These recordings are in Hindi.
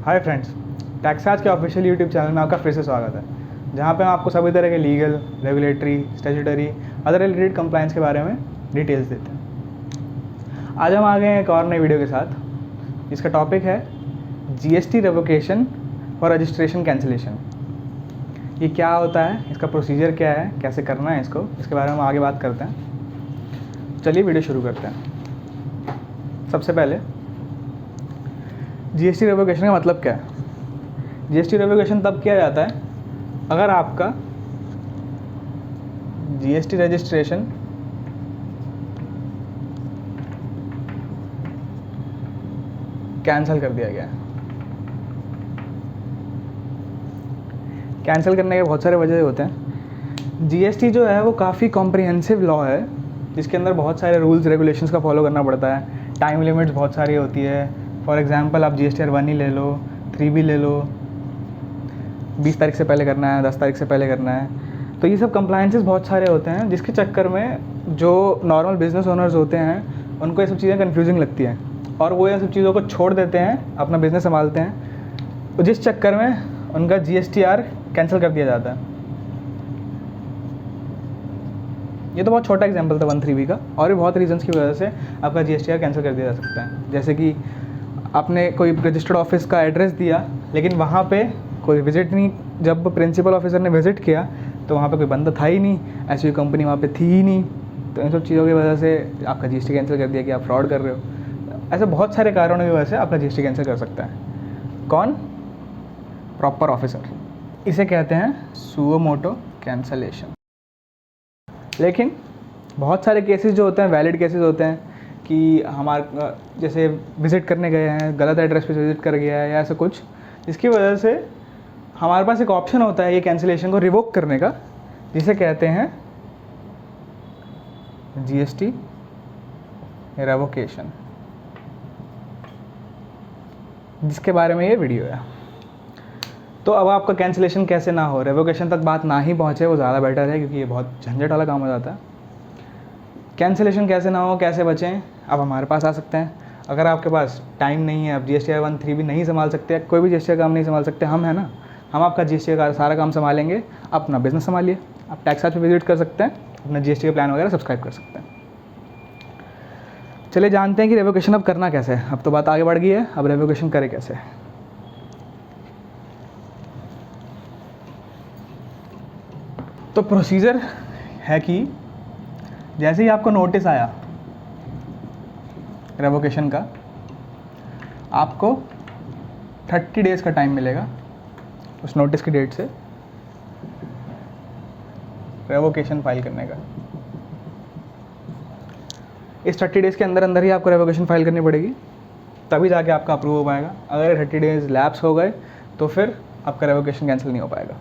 हाय फ्रेंड्स, टैक्साज के ऑफिशियल यूट्यूब चैनल में आपका फिर से स्वागत है, जहां पे हम आपको सभी तरह के legal, regulatory, statutory, other related compliance के बारे में डिटेल्स देते हैं। आज हम आ गए हैं एक और नई वीडियो के साथ, जिसका टॉपिक है जीएसटी रेवोकेशन और रजिस्ट्रेशन कैंसिलेशन। ये क्या होता है, इसका प्रोसीजर क्या है, कैसे करना है इसके बारे में हम आगे बात करते हैं। चलिए वीडियो शुरू करते हैं। सबसे पहले जीएसटी रेवोकेशन का मतलब क्या है। जीएसटी रेवोकेशन तब किया जाता है अगर आपका जीएसटी रजिस्ट्रेशन कैंसिल कर दिया गया है। कैंसिल करने के बहुत सारे वजह होते हैं। जीएसटी जो है वो काफ़ी कॉम्प्रिहेंसिव लॉ है, जिसके अंदर बहुत सारे रूल्स रेगुलेशंस का फॉलो करना पड़ता है। टाइम लिमिट्स बहुत सारी होती है। फॉर एग्जांपल आप GSTR 1 ही ले लो, 3 भी ले लो, 20 तारीख से पहले करना है, 10 तारीख से पहले करना है। तो ये सब कंप्लायंसेस बहुत सारे होते हैं, जिसके चक्कर में जो नॉर्मल बिजनेस ओनर्स होते हैं उनको ये सब चीज़ें कन्फ्यूजिंग लगती हैं और वो ये सब चीज़ों को छोड़ देते हैं, अपना बिज़नेस संभालते हैं, तो जिस चक्कर में उनका GSTR कैंसिल कर दिया जाता है। ये तो बहुत छोटा एग्जांपल था 1-3B का, और भी बहुत रीजंस की वजह से आपका GSTR कैंसिल कर दिया जा सकता है। जैसे कि आपने कोई रजिस्टर्ड ऑफिस का एड्रेस दिया, लेकिन वहाँ पे कोई विजिट नहीं, जब प्रिंसिपल ऑफिसर ने विजिट किया तो वहाँ पे कोई बंदा था ही नहीं, ऐसी कोई कंपनी वहाँ पे थी ही नहीं। तो इन सब चीज़ों की वजह से आपका GST कैंसिल कर दिया कि आप फ्रॉड कर रहे हो। ऐसे बहुत सारे कारणों की वजह से आपका GST कैंसिल कर सकता है। कौन? Proper officer. इसे कहते हैं सुओ मोटो कैंसलेशन। लेकिन बहुत सारे केसेस जो होते हैं वैलिड केसेस होते हैं कि हमारे जैसे विज़िट करने गए हैं, गलत एड्रेस पे विज़िट कर गया है या ऐसा कुछ, जिसकी वजह से हमारे पास एक ऑप्शन होता है ये कैंसिलेशन को रिवोक करने का, जिसे कहते हैं GST रेवोकेशन, जिसके बारे में ये वीडियो है। तो अब आपका कैंसिलेशन कैसे ना हो, रेवोकेशन तक बात ना ही पहुँचे, वो ज़्यादा बेटर है, क्योंकि ये बहुत झंझट वाला काम हो जाता है। कैंसिलेशन कैसे ना हो, कैसे बचें, आप हमारे पास आ सकते हैं। अगर आपके पास टाइम नहीं है, आप GSTR 1-3 भी नहीं संभाल सकते, कोई भी GST का काम नहीं संभाल सकते, हम है ना, हम आपका GST का सारा काम संभालेंगे। अपना बिजनेस संभालिए, आप टैक्साज पे विजिट कर सकते हैं, अपना GST का प्लान वगैरह सब्सक्राइब कर सकते हैं। चलिए जानते हैं कि रेवोकेशन अब करना कैसे है। अब तो बात आगे बढ़ गई है, अब रेवोकेशन करें कैसे। तो प्रोसीजर है कि जैसे ही आपको नोटिस आया रेवोकेशन का, आपको 30 डेज़ का टाइम मिलेगा उस नोटिस की डेट से रेवोकेशन फाइल करने का। इस 30 डेज़ के अंदर अंदर ही आपको रेवोकेशन फाइल करनी पड़ेगी, तभी जाके आपका अप्रूव हो पाएगा। अगर 30 डेज़ लैप्स हो गए तो फिर आपका रेवोकेशन कैंसिल नहीं हो पाएगा।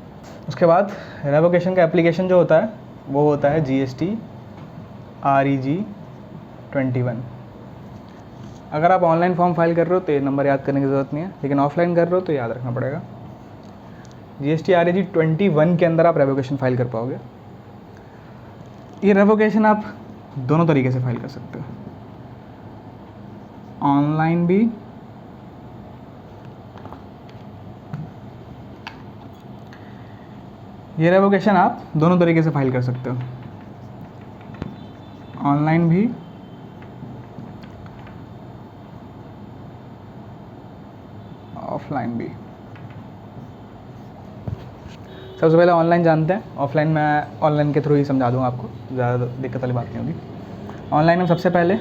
उसके बाद रेवोकेशन का एप्लीकेशन जो होता है वो होता है GST REG 21। अगर आप ऑनलाइन फॉर्म फाइल कर रहे हो तो ये नंबर याद करने की ज़रूरत नहीं है, लेकिन ऑफलाइन कर रहे हो तो याद रखना पड़ेगा। GST REG 21 के अंदर आप रेवोकेशन फाइल कर पाओगे। ये रेवोकेशन आप दोनों तरीके से फाइल कर सकते हो, ऑनलाइन भी ये रेवोकेशन आप दोनों तरीके से फाइल कर सकते हो, ऑनलाइन भी ऑफलाइन भी। सबसे पहले ऑनलाइन जानते हैं। ऑफलाइन मैं ऑनलाइन के थ्रू ही समझा दूंगा आपको, ज़्यादा दिक्कत वाली बात नहीं होगी। ऑनलाइन में सबसे पहले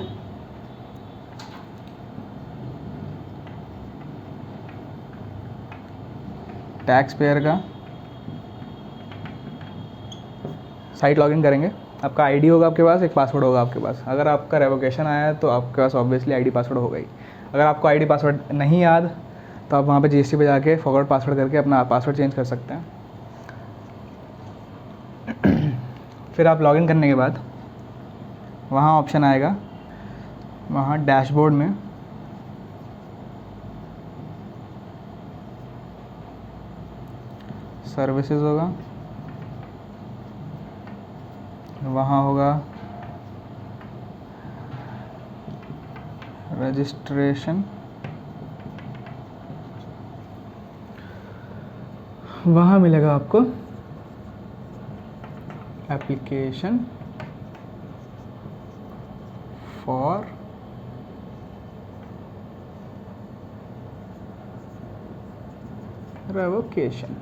टैक्स पेयर का साइट लॉगिन करेंगे। आपका आईडी होगा आपके पास, एक पासवर्ड होगा आपके पास। अगर आपका रेवोकेशन आया है तो आपके पास ऑब्वियसली आईडी पासवर्ड होगा ही। अगर आपको आईडी पासवर्ड नहीं याद तो आप वहाँ पे GST पे जाके फॉरवर्ड पासवर्ड करके अपना पासवर्ड चेंज कर सकते हैं। फिर आप लॉगिन करने के बाद वहाँ ऑप्शन आएगा, वहाँ डैशबोर्ड में सर्विसेज होगा, वहाँ होगा रजिस्ट्रेशन वहाँ मिलेगा आपको एप्लीकेशन फॉर रेवोकेशन।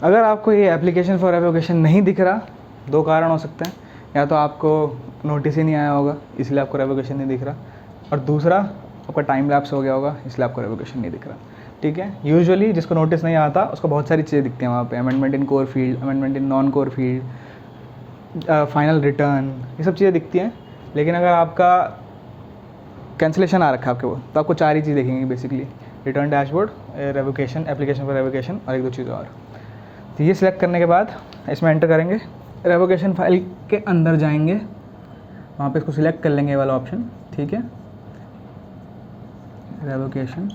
अगर आपको ये एप्लीकेशन फॉर रेवोकेशन नहीं दिख रहा, दो कारण हो सकते हैं, या तो आपको नोटिस ही नहीं आया होगा इसलिए आपको रेवोकेशन नहीं दिख रहा, और दूसरा आपका टाइम लैप्स हो गया होगा इसलिए आपको रेवोकेशन नहीं दिख रहा। ठीक है, यूजुअली जिसको नोटिस नहीं आता उसको बहुत सारी चीज़ें दिखती हैं वहाँ पे, amendment in core field, amendment in non core field, final return, ये सब चीज़ें दिखती हैं। लेकिन अगर आपका कैंसिलेशन आ रखा है आपके वो, तो आपको चार ही चीज़ देखेंगी basically, return dashboard, revocation, application for revocation और एक दो चीज़ और। तो ये सिलेक्ट करने के बाद इसमें एंटर करेंगे, रेवोकेशन फाइल के अंदर जाएंगे, वहाँ पे इसको सिलेक्ट कर लेंगे ये वाला ऑप्शन। ठीक है, रेवोकेशन,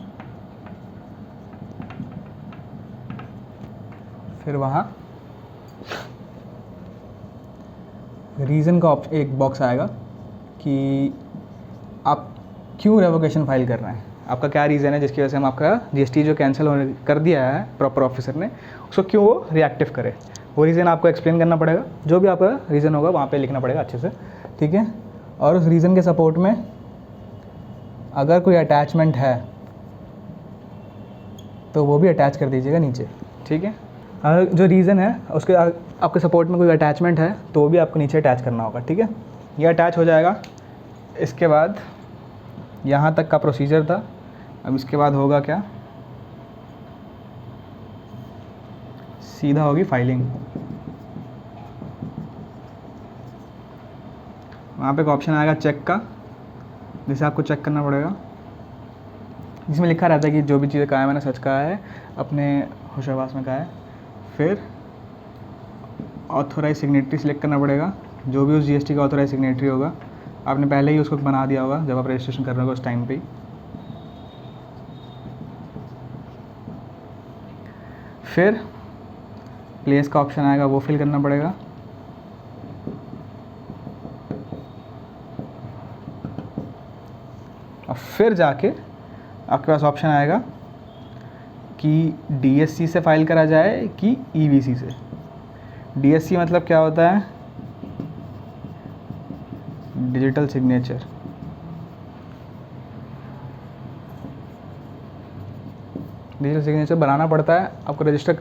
फिर वहाँ रीज़न का ऑप्शन, एक बॉक्स आएगा कि आप क्यों रेवोकेशन फाइल कर रहे हैं, आपका क्या रीज़न है जिसकी वजह से हम आपका जीएसटी जो कैंसिल होने कर दिया है प्रॉपर ऑफिसर ने, उसको क्यों वो रिएक्टिव करे, वो रीज़न आपको एक्सप्लेन करना पड़ेगा। जो भी आपका रीज़न होगा वहाँ पे लिखना पड़ेगा अच्छे से। ठीक है, और उस रीज़न के सपोर्ट में अगर कोई अटैचमेंट है तो वो भी अटैच कर दीजिएगा नीचे। ठीक है, अगर जो रीज़न है उसके आपके सपोर्ट में कोई अटैचमेंट है तो वो भी आपको नीचे अटैच करना होगा। ठीक है, ये अटैच हो जाएगा। इसके बाद यहाँ तक का प्रोसीजर था। अब इसके बाद होगा क्या, सीधा होगी फाइलिंग। वहाँ पे एक ऑप्शन आएगा चेक का, जिसे आपको चेक करना पड़ेगा, जिसमें लिखा रहता है कि जो भी चीज़ें कहा है मैंने सच कहा है, अपने होशाबास में कहा है। फिर ऑथोराइज सिग्नेटरी सिलेक्ट करना पड़ेगा, जो भी उस जीएसटी का ऑथोराइज सिग्नेटरी होगा, आपने पहले ही उसको बना दिया होगा जब आप रजिस्ट्रेशन कर रहे होगा उस टाइम पे ही। फिर प्लेस का ऑप्शन आएगा, वो फिल करना पड़ेगा। और फिर जाके आपके पास ऑप्शन आएगा कि डीएससी से फाइल करा जाए कि ईवीसी से। डीएससी मतलब क्या होता है, डिजिटल सिग्नेचर। डिजिटल सिग्नेचर बनाना पड़ता है आपको, रजिस्टर,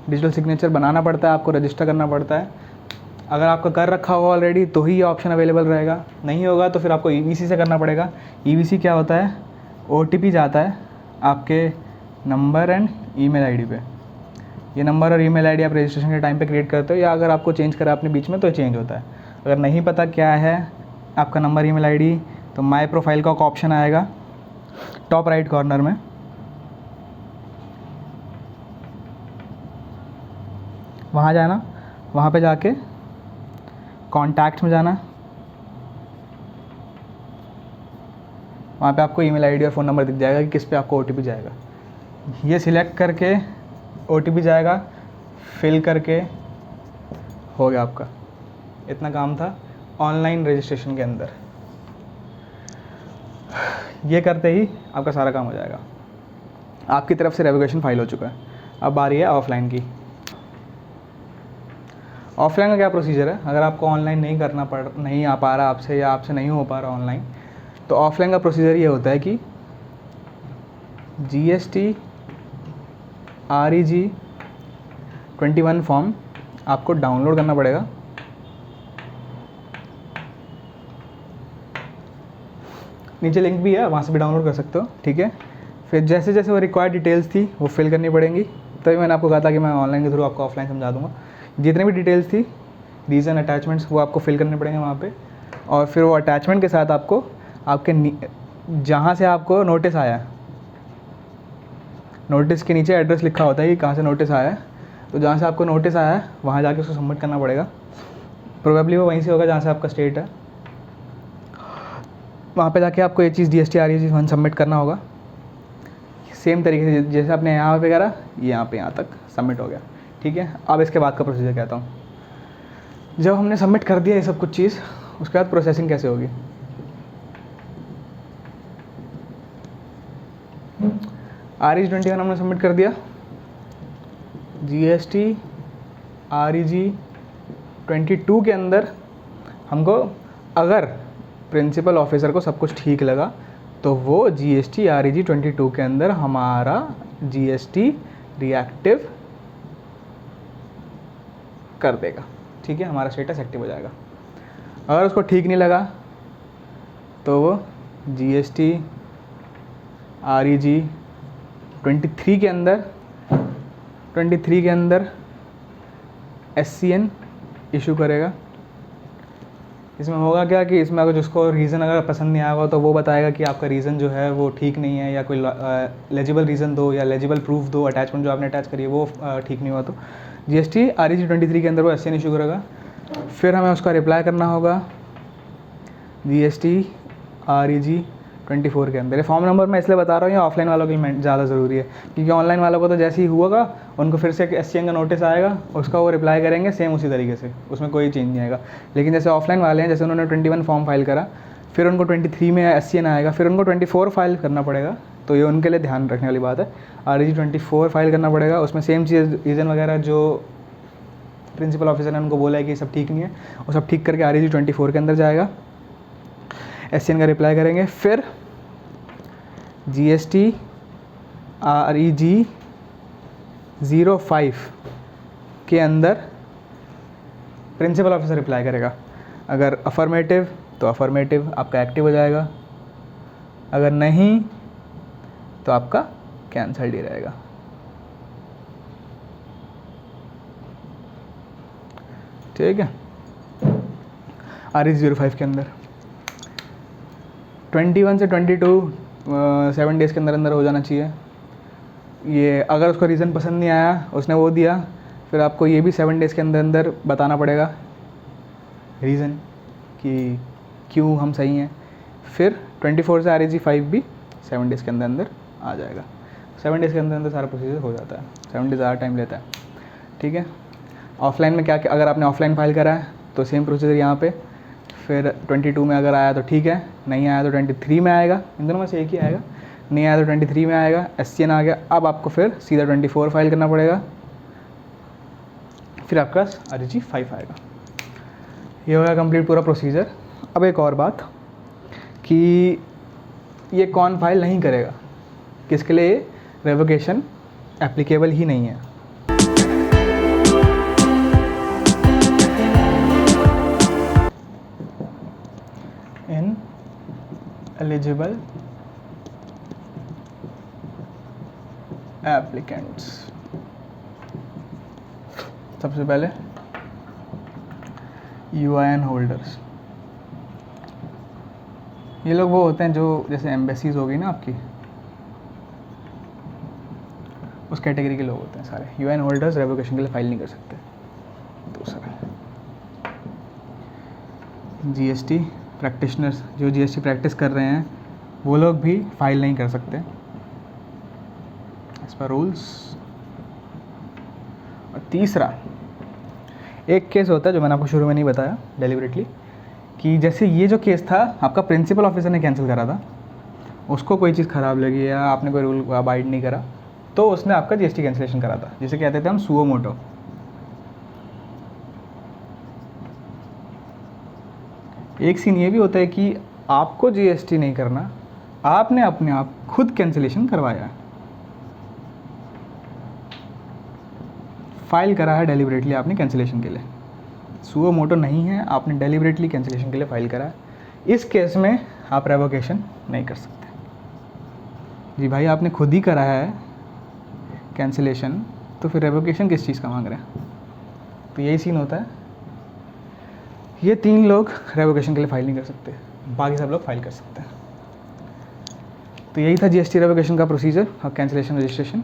डिजिटल सिग्नेचर बनाना पड़ता है आपको, रजिस्टर करना पड़ता है। अगर आपका कर रखा हो ऑलरेडी तो ही ये ऑप्शन अवेलेबल रहेगा, नहीं होगा तो फिर आपको ईवीसी से करना पड़ेगा। ईवीसी क्या होता है, ओटीपी जाता है आपके नंबर एंड ईमेल आईडी पे। ये नंबर और ईमेल आईडी आप रजिस्ट्रेशन के टाइम पे क्रिएट करते हो, या अगर आपको चेंज करा अपने बीच में तो चेंज होता है। अगर नहीं पता क्या है आपका नंबर ईमेल आईडी, तो माय प्रोफाइल का एक ऑप्शन आएगा टॉप राइट कॉर्नर में, वहाँ जाना, वहाँ पे जाके कॉन्टैक्ट में जाना, वहाँ पे आपको ईमेल आईडी और फ़ोन नंबर दिख जाएगा कि किस पे आपको ओटीपी जाएगा। ये सिलेक्ट करके ओटीपी जाएगा, फिल करके हो गया आपका। इतना काम था ऑनलाइन रजिस्ट्रेशन के अंदर। ये करते ही आपका सारा काम हो जाएगा, आपकी तरफ से रेवोकेशन फाइल हो चुका है। अब बारी है ऑफलाइन की। ऑफलाइन का क्या प्रोसीजर है, अगर आपको ऑनलाइन नहीं आ पा रहा आपसे, या आपसे नहीं हो पा रहा ऑनलाइन, तो ऑफलाइन का प्रोसीजर ये होता है कि GST REG 21 फॉर्म आपको डाउनलोड करना पड़ेगा। नीचे लिंक भी है, वहाँ से भी डाउनलोड कर सकते हो। ठीक है, फिर जैसे जैसे वो रिक्वायर्ड डिटेल्स थी वो फिल करनी पड़ेंगी। तभी मैंने आपको कहा था कि मैं ऑनलाइन के थ्रू आपको ऑफलाइन समझा दूँगा। जितने भी डिटेल्स थी, रीज़न, अटैचमेंट्स, वो आपको फिल करने पड़ेंगे वहाँ पे। और फिर वो अटैचमेंट के साथ आपको आपके जहाँ से आपको नोटिस आया, नोटिस के नीचे एड्रेस लिखा होता है कि कहाँ से नोटिस आया है, तो जहाँ से आपको नोटिस आया है वहाँ जाके उसको सबमिट करना पड़ेगा। प्रोबेबली वो वहीं से होगा जहाँ से आपका स्टेट है, वहाँ पे जाके आपको ये चीज़ GST REG 1 सबमिट करना होगा। सेम तरीके से जैसे आपने यहाँ पे करा, यहाँ पे यहाँ तक सबमिट हो गया। ठीक है, अब इसके बाद का प्रोसीजर कहता हूँ। जब हमने सबमिट कर दिया ये सब कुछ चीज़, उसके बाद प्रोसेसिंग कैसे होगी। REG 21 हमने सबमिट कर दिया, GST REG 22 के अंदर हमको अगर प्रिंसिपल ऑफिसर को सब कुछ ठीक लगा तो वो GST REG 22 के अंदर हमारा GST रिएक्टिव कर देगा, ठीक है, हमारा स्टेटस एक्टिव हो जाएगा। अगर उसको ठीक नहीं लगा तो वो GST REG 23 के अंदर SCN इशू करेगा। इसमें होगा क्या कि इसमें अगर जिसको रीज़न अगर पसंद नहीं आएगा तो वो बताएगा कि आपका रीज़न जो है वो ठीक नहीं है, या कोई लेजिबल रीज़न दो या लेजिबल प्रूफ दो, अटैचमेंट जो आपने अटैच करी है वो ठीक नहीं हुआ तो GST REG 23 के अंदर वो SCN इशू करेगा। फिर हमें उसका रिप्लाई करना होगा GST REG 24 के अंदर। ये फॉर्म नंबर मैं इसलिए बता रहा हूँ, ये ऑफलाइन वालों के लिए ज़्यादा ज़रूरी है, क्योंकि ऑनलाइन वालों को तो जैसे ही हुआ उनको फिर से SCN का नोटिस आएगा, उसका वो रिप्लाई करेंगे सेम उसी तरीके से, उसमें कोई चेंज नहीं आएगा। लेकिन जैसे ऑफलाइन वाले हैं, जैसे उन्होंने 21 फॉर्म फाइल करा, फिर उनको 23 में SCN आएगा, फिर उनको 24 फाइल करना पड़ेगा, तो ये उनके लिए ध्यान रखने वाली बात है। REG 24 फाइल करना पड़ेगा, उसमें सेम चीज़ रीज़न वगैरह जो प्रिंसिपल ऑफिसर ने उनको बोला है कि सब ठीक नहीं है, वो सब ठीक करके REG 24 के अंदर जाएगा, SCN का रिप्लाई करेंगे। फिर GST REG 05 के अंदर प्रिंसिपल ऑफिसर रिप्लाई करेगा। अगर अफर्मेटिव तो अफर्मेटिव आपका एक्टिव हो जाएगा, अगर नहीं तो आपका कैंसल्ड ही रहेगा। ठीक है। REG 05 के अंदर 21 से 22 7 डेज़ के अंदर अंदर हो जाना चाहिए। ये अगर उसको रीज़न पसंद नहीं आया, उसने वो दिया, फिर आपको ये भी 7 डेज़ के अंदर अंदर बताना पड़ेगा रीज़न कि क्यों हम सही हैं। फिर 24 से REG 5 भी 7 डेज़ के अंदर अंदर आ जाएगा। 7 डेज़ के अंदर अंदर सारा प्रोसीजर हो जाता है, 7 डेज़ ज़्यादा टाइम लेता है। ठीक है। ऑफलाइन में क्या, अगर आपने ऑफलाइन फाइल करा है तो सेम प्रोसीजर यहाँ पे, फिर 22 में अगर आया तो ठीक है, नहीं आया तो 23 में आएगा, इन दोनों में से एक ही आएगा, नहीं आया तो 23 में आएगा, SCN आ गया। अब आपको फिर सीधा 24 फाइल करना पड़ेगा, फिर आपका REG 5 आएगा। ये होगा कंप्लीट पूरा प्रोसीजर। अब एक और बात कि ये कौन फाइल नहीं करेगा, किसके लिए रेवोकेशन एप्लीकेबल ही नहीं है। इन एलिजिबल एप्लीकेंट्स, सबसे पहले UIN होल्डर्स। ये लोग वो होते हैं जो जैसे एम्बेसीज हो गई ना आपकी, उस कैटेगरी के लोग होते हैं सारे। UIN होल्डर्स रेवोकेशन के लिए फाइल नहीं कर सकते। दूसरा GST प्रैक्टिशनर्स, जो GST प्रैक्टिस कर रहे हैं वो लोग भी फाइल नहीं कर सकते एज पर रूल्स। और तीसरा एक केस होता है जो मैंने आपको शुरू में नहीं बताया डेलिबरेटली, कि जैसे ये जो केस था आपका प्रिंसिपल ऑफिसर ने कैंसिल करा था, उसको कोई चीज़ ख़राब लगी या आपने कोई रूल अबाइड नहीं करा, तो उसने आपका GST कैंसिलेशन करा था, जिसे कहते थे हम सुओ मोटो। एक सीन ये भी होता है कि आपको GST नहीं करना, आपने अपने आप खुद कैंसिलेशन करवाया है, फाइल करा है डेलिबरेटली आपने कैंसिलेशन के लिए, सुओ मोटो नहीं है, आपने डेलिबरेटली कैंसिलेशन के लिए फाइल करा है। इस केस में आप रेवोकेशन नहीं कर सकते। जी भाई, आपने खुद ही करा है कैंसिलेशन, तो फिर रेवोकेशन किस चीज़ का मांग रहे हैं? तो यही सीन होता है। ये 3 लोग रेवोकेशन के लिए फाइल नहीं कर सकते, बाकी सब लोग फाइल कर सकते हैं। तो यही था GST रेवोकेशन का प्रोसीजर और कैंसिलेशन रजिस्ट्रेशन।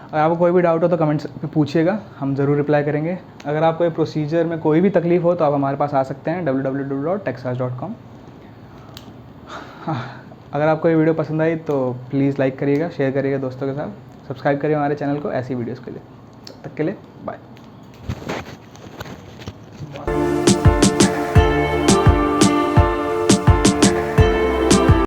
अगर आपको कोई भी डाउट हो तो कमेंट्स में पूछिएगा, हम ज़रूर रिप्लाई करेंगे। अगर आपको ये प्रोसीजर में कोई भी तकलीफ हो तो आप हमारे पास आ सकते हैं www.techsas.com। अगर आपको ये वीडियो पसंद आई तो प्लीज़ लाइक करिएगा, शेयर करिएगा दोस्तों के साथ, सब्सक्राइब करिए हमारे चैनल को ऐसी वीडियोज़ के लिए। तब तक के लिए बाय।